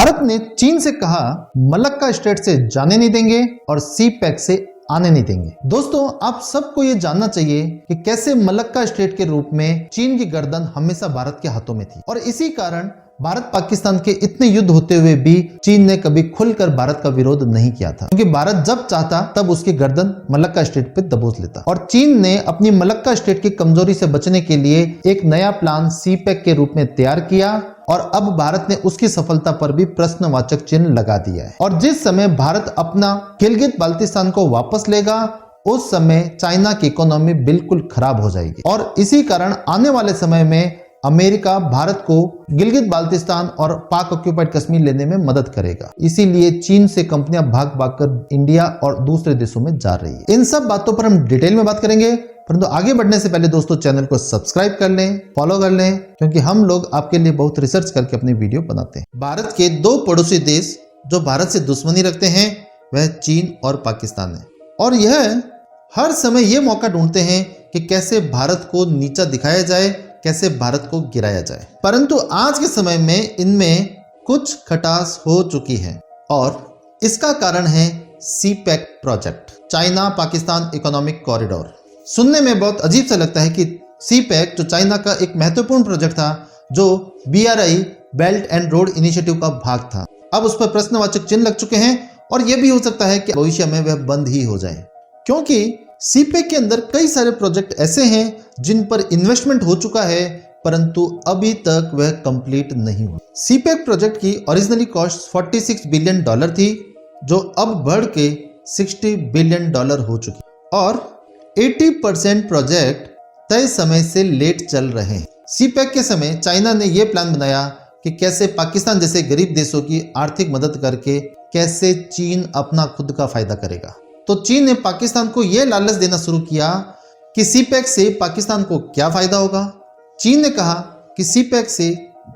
भारत ने चीन से कहा मलक्का स्ट्रेट से जाने नहीं देंगे और सी पैक से आने नहीं देंगे। दोस्तों, आप सबको ये जानना चाहिए कि कैसे मलक्का स्ट्रेट के रूप में चीन की गर्दन हमेशा भारत के हाथों में थी और इसी कारण भारत पाकिस्तान के इतने युद्ध होते हुए भी चीन ने कभी खुलकर भारत का विरोध नहीं किया था, क्योंकि भारत जब चाहता तब उसकी गर्दन मलक्का स्ट्रेट पे दबोच लेता। और चीन ने अपनी मलक्का स्ट्रेट की कमजोरी से बचने के लिए एक नया प्लान सी पैक के रूप में तैयार किया और अब भारत ने उसकी सफलता पर भी प्रश्नवाचक चिन्ह लगा दिया है। और जिस समय भारत अपना गिलगित बाल्टिस्तान को वापस लेगा उस समय चाइना की इकोनॉमी बिल्कुल खराब हो जाएगी और इसी कारण आने वाले समय में अमेरिका भारत को गिलगित बाल्टिस्तान और पाक ऑक्यूपाइड कश्मीर लेने में मदद करेगा। इसीलिए चीन से कंपनियां भाग भाग कर इंडिया और दूसरे देशों में जा रही है। इन सब बातों पर हम डिटेल में बात करेंगे, परंतु आगे बढ़ने से पहले दोस्तों चैनल को सब्सक्राइब कर लें, फॉलो कर लें, क्योंकि हम लोग आपके लिए बहुत रिसर्च करके अपनी वीडियो बनाते हैं। भारत के दो पड़ोसी देश जो भारत से दुश्मनी रखते हैं वह चीन और पाकिस्तान है और यह हर समय यह मौका ढूंढते हैं कि कैसे भारत को नीचा दिखाया जाए, कैसे भारत को गिराया जाए। परंतु आज के समय में इनमें कुछ खटास हो चुकी है और इसका कारण है CPEC project, China Pakistan economic corridor. सुनने में बहुत अजीब सा लगता है कि सी पैक जो चाइना का एक महत्वपूर्ण प्रोजेक्ट था, जो BRI belt and road initiative का भाग था, अब उस पर प्रश्नवाचक चिन्ह लग चुके हैं और यह भी हो सकता है कि भविष्य में वह बंद ही हो जाए, क्योंकि सी पैक के अंदर कई सारे प्रोजेक्ट ऐसे हैं जिन पर इन्वेस्टमेंट हो चुका है परंतु अभी तक वह कंप्लीट नहीं हुआ। सी पैक प्रोजेक्ट की ओरिजिनली कॉस्ट $46 बिलियन थी, जो अब बढ़ के $60 बिलियन हो चुकी और 80% प्रोजेक्ट तय समय से लेट चल रहे हैं। सी पैक के समय चाइना ने यह प्लान बनाया कि कैसे पाकिस्तान जैसे गरीब देशों की आर्थिक मदद करके कैसे चीन अपना खुद का फायदा करेगा। तो चीन ने पाकिस्तान को यह लालच देना शुरू किया कि सी पैक से पाकिस्तान को क्या फायदा होगा। चीन ने कहा कि सी पैक से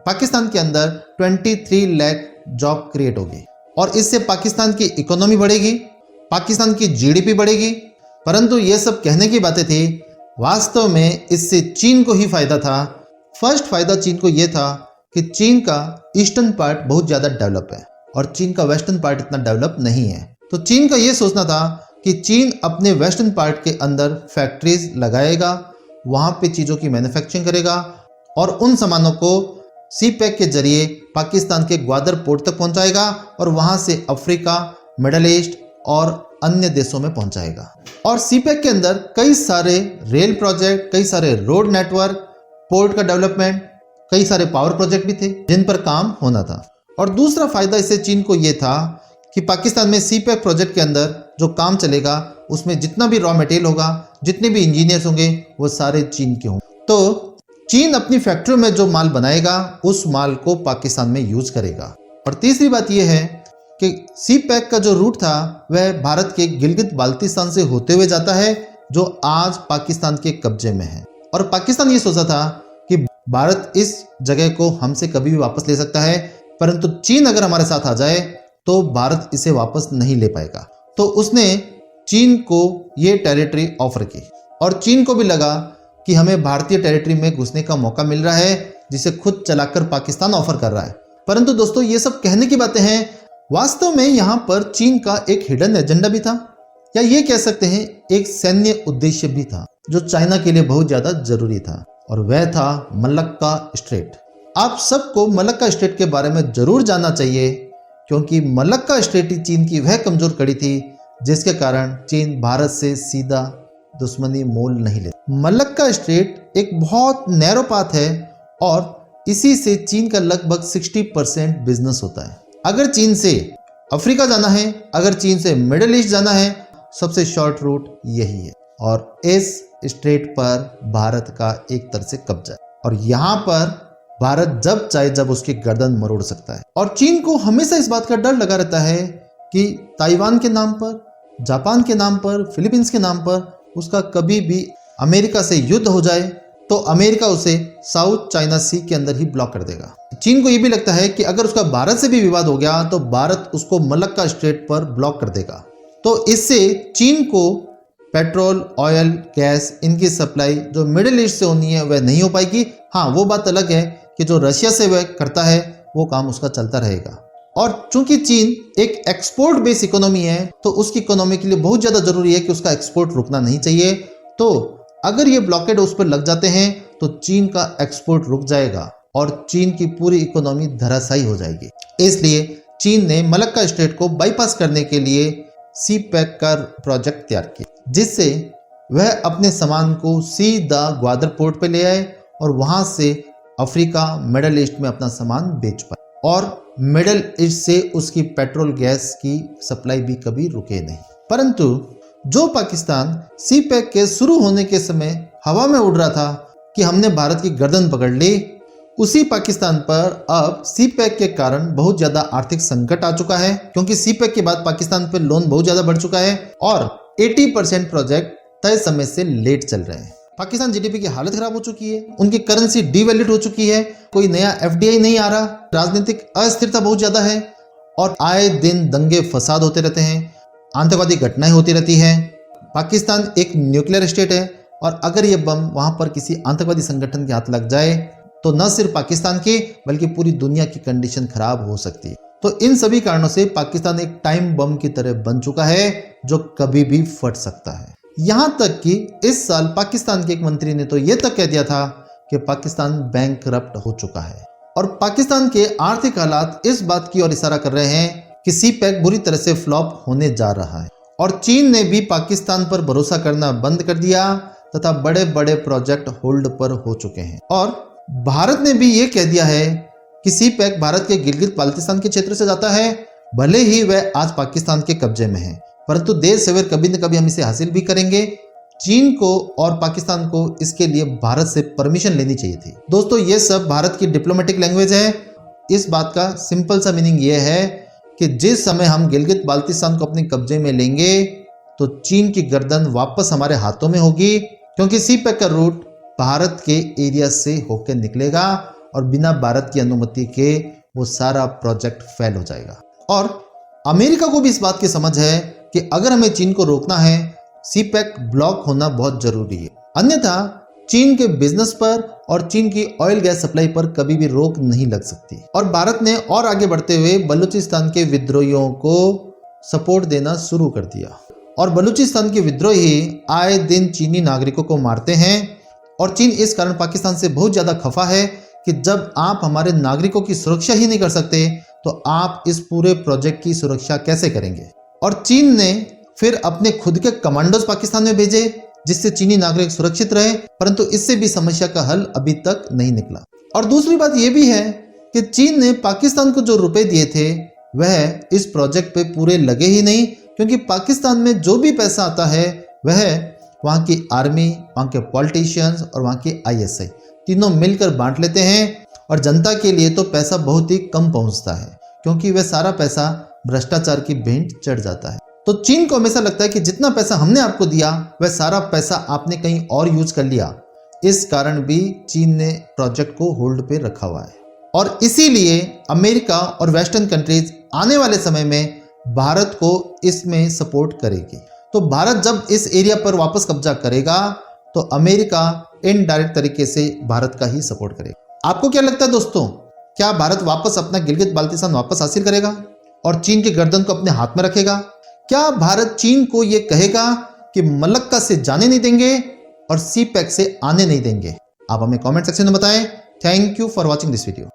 पाकिस्तान के अंदर 23 लाख जॉब क्रिएट होगी और इससे पाकिस्तान की इकोनॉमी बढ़ेगी, पाकिस्तान की GDP बढ़ेगी। परंतु ये सब कहने की बातें थी, वास्तव में इससे चीन को ही फायदा था। फर्स्ट फायदा चीन को यह था कि चीन का ईस्टर्न पार्ट बहुत ज़्यादा डेवलप है और चीन का वेस्टर्न पार्ट इतना डेवलप नहीं है। तो चीन का यह सोचना था कि चीन अपने वेस्टर्न पार्ट के अंदर फैक्ट्रीज लगाएगा, वहाँ पे चीज़ों की मैन्युफैक्चरिंग करेगा और उन सामानों को सी पैक के जरिए पाकिस्तान के ग्वादर पोर्ट तक पहुँचाएगा और वहाँ से अफ्रीका, मिडल ईस्ट और अन्य देशों में पहुँचाएगा। और सी पैक के अंदर कई सारे रेल प्रोजेक्ट, कई सारे रोड नेटवर्क, पोर्ट का डेवलपमेंट, कई सारे पावर प्रोजेक्ट भी थे जिन पर काम होना था। और दूसरा फायदा इससे चीन को ये था कि पाकिस्तान में सी पैक प्रोजेक्ट के अंदर जो काम चलेगा उसमें जितना भी रॉ मटेरियल होगा, जितने भी इंजीनियर्स होंगे, वो सारे चीन के होंगे। तो चीन अपनी फैक्ट्रियों में जो माल बनाएगा उस माल को पाकिस्तान में यूज करेगा। और तीसरी बात यह है कि सी पैक का जो रूट था वह भारत के गिलगित बाल्टिस्तान से होते हुए जाता है, जो आज पाकिस्तान के कब्जे में है। और पाकिस्तान ये सोचा था कि भारत इस जगह को हमसे कभी भी वापस ले सकता है, परंतु चीन अगर हमारे साथ आ जाए तो भारत इसे वापस नहीं ले पाएगा। तो उसने चीन को ये टेरिटरी ऑफर की और चीन को भी लगा कि हमें भारतीय टेरिटरी में घुसने का मौका मिल रहा है, जिसे खुद चलाकर पाकिस्तान ऑफर कर रहा है। परंतु दोस्तों, ये सब कहने की बातें हैं, वास्तव में यहाँ पर चीन का एक हिडन एजेंडा भी था, या ये कह सकते हैं एक सैन्य उद्देश्य भी था जो चाइना के लिए बहुत ज्यादा जरूरी था, और वह था मलक्का स्ट्रेट। आप सबको मलक्का स्ट्रेट के बारे में जरूर जानना चाहिए, क्योंकि मलक्का स्ट्रेट ही चीन की वह कमजोर कड़ी थी जिसके कारण चीन भारत से सीधा दुश्मनी मोल नहीं लेता। मलक्का स्ट्रेट एक बहुत नैरो पाथ है और इसी से चीन का लगभग 60% बिजनेस होता है। अगर चीन से अफ्रीका जाना है, अगर चीन से मिडिल ईस्ट जाना है, सबसे शॉर्ट रूट यही है और इस स्ट्रेट पर भारत का एक तरह से कब्जा है और यहाँ पर भारत जब चाहे जब उसकी गर्दन मरोड़ सकता है। और चीन को हमेशा इस बात का डर लगा रहता है कि ताइवान के नाम पर, जापान के नाम पर, फिलीपींस के नाम पर उसका कभी भी अमेरिका से युद्ध हो जाए तो अमेरिका उसे साउथ चाइना सी के अंदर ही ब्लॉक कर देगा। चीन को यह भी लगता है कि अगर उसका भारत से भी विवाद हो गया तो भारत उसको मलक्का स्ट्रेट पर ब्लॉक कर देगा। तो इससे चीन को पेट्रोल, ऑयल, गैस इनकी सप्लाई जो मिडिल ईस्ट से होनी है वह नहीं हो पाएगी। हाँ, वो बात अलग है कि जो रशिया से वह करता है वो काम उसका चलता रहेगा। और चूंकि चीन एक एक्सपोर्ट बेस्ड इकोनॉमी है तो उसकी इकोनॉमी के लिए बहुत ज्यादा जरूरी है कि उसका एक्सपोर्ट रुकना नहीं चाहिए। तो अगर ये ब्लॉकेड उस पर लग जाते हैं तो चीन का एक्सपोर्ट रुक जाएगा और चीन की पूरी इकोनॉमी धराशायी हो जाएगी। इसलिए चीन ने मलक्का स्ट्रेट को बाईपास करने के लिए सी पैक का प्रोजेक्ट तैयार किया, जिससे वह अपने सामान को सीधा ग्वादर पोर्ट पे ले आए और वहां से अफ्रीका मिडल ईस्ट में अपना सामान बेच पाए और मिडल ईस्ट से उसकी पेट्रोल गैस की सप्लाई भी कभी रुके नहीं। परंतु जो पाकिस्तान सी पैक के शुरू होने के समय हवा में उड़ रहा था कि हमने भारत की गर्दन पकड़ ली, उसी पाकिस्तान पर अब सी पैक के कारण बहुत ज्यादा आर्थिक संकट आ चुका है, क्योंकि सी पैक के बाद पाकिस्तान पर लोन बहुत ज्यादा बढ़ चुका है और 80% प्रोजेक्ट तय समय से लेट चल रहे हैं। पाकिस्तान जीडीपी की हालत खराब हो चुकी है, उनकी करेंसी डीवैल्यूड हो चुकी है, कोई नया एफडीआई नहीं आ रहा, राजनीतिक अस्थिरता बहुत ज्यादा है और आए दिन दंगे फसाद होते रहते हैं, आतंकवादी घटनाएं होती रहती हैं। पाकिस्तान एक न्यूक्लियर स्टेट है और अगर ये बम वहां पर किसी आतंकवादी संगठन के हाथ लग जाए तो न सिर्फ पाकिस्तान की बल्कि पूरी दुनिया की कंडीशन खराब हो सकती है। तो इन सभी कारणों से पाकिस्तान एक टाइम बम की तरह बन चुका है जो कभी भी फट सकता है। यहां तक कि इस साल पाकिस्तान के एक मंत्री ने तो यह तक कह दिया था कि पाकिस्तान बैंकरप्ट हो चुका है और पाकिस्तान के आर्थिक हालात इस बात की ओर इशारा कर रहे हैं कि सी पैक बुरी तरह से फ्लॉप होने जा रहा है और चीन ने भी पाकिस्तान पर भरोसा करना बंद कर दिया तथा बड़े बड़े प्रोजेक्ट होल्ड पर हो चुके हैं। और भारत ने भी ये कह दिया है कि सी पैक भारत के गिलगित बाल्टिस्तान के क्षेत्र से जाता है, भले ही वह आज पाकिस्तान के कब्जे में है, परंतु देर सवेर कभी न कभी हम इसे हासिल भी करेंगे। चीन को और पाकिस्तान को इसके लिए भारत से परमिशन लेनी चाहिए थी। दोस्तों ये सब भारत की डिप्लोमेटिक लैंग्वेज है। इस बात का सिंपल सा मीनिंग ये है कि जिस समय हम गिलगित बाल्टिस्तान को अपने कब्जे में लेंगे तो चीन की गर्दन वापस हमारे हाथों में होगी, क्योंकि सी पैक का रूट भारत के एरिया से होकर निकलेगा और बिना भारत की अनुमति के वो सारा प्रोजेक्ट फेल हो जाएगा। और अमेरिका को भी इस बात की समझ है कि अगर हमें चीन को रोकना है, सी पैक ब्लॉक होना बहुत जरूरी है, अन्यथा चीन के बिजनेस पर और चीन की ऑयल गैस सप्लाई पर कभी भी रोक नहीं लग सकती। और भारत ने और आगे बढ़ते हुए बलूचिस्तान के विद्रोहियों को सपोर्ट देना शुरू कर दिया और बलूचिस्तान के विद्रोही आए दिन चीनी नागरिकों को मारते हैं और चीन इस कारण पाकिस्तान से बहुत ज्यादा खफा है कि जब आप हमारे नागरिकों की सुरक्षा ही नहीं कर सकते तो आप इस पूरे प्रोजेक्ट की सुरक्षा कैसे करेंगे। और चीन ने फिर अपने खुद के कमांडोज पाकिस्तान में भेजे जिससे चीनी नागरिक सुरक्षित रहे, परंतु इससे भी समस्या का हल अभी तक नहीं निकला। और दूसरी बात यह भी है कि चीन ने पाकिस्तान को जो रुपए दिए थे वह इस प्रोजेक्ट पे पूरे लगे ही नहीं, क्योंकि पाकिस्तान में जो भी पैसा आता है वह वहाँ की आर्मी, वहाँ के पॉलिटिशियंस और वहाँ की आईएसआई तीनों मिलकर बांट लेते हैं और जनता के लिए तो पैसा बहुत ही कम पहुँचता है, क्योंकि वह सारा पैसा भ्रष्टाचार की भेंट चढ़ जाता है। तो चीन को हमेशा लगता है कि जितना पैसा हमने आपको दिया वह सारा पैसा आपने कहीं और यूज कर लिया। इस कारण भी चीन ने प्रोजेक्ट को होल्ड पे रखा हुआ है और इसीलिए अमेरिका और वेस्टर्न कंट्रीज आने वाले समय में भारत को इसमें सपोर्ट करेगी। तो भारत जब इस एरिया पर वापस कब्जा करेगा तो अमेरिका इनडायरेक्ट तरीके से भारत का ही सपोर्ट करेगा। आपको क्या लगता है दोस्तों, क्या भारत वापस अपना गिलगित बाल्टिस्तान वापस हासिल करेगा और चीन की गर्दन को अपने हाथ में रखेगा? क्या भारत चीन को यह कहेगा कि मलक्का से जाने नहीं देंगे और सी पैक से आने नहीं देंगे? आप हमें कमेंट सेक्शन में बताएं। Thank you for watching this video.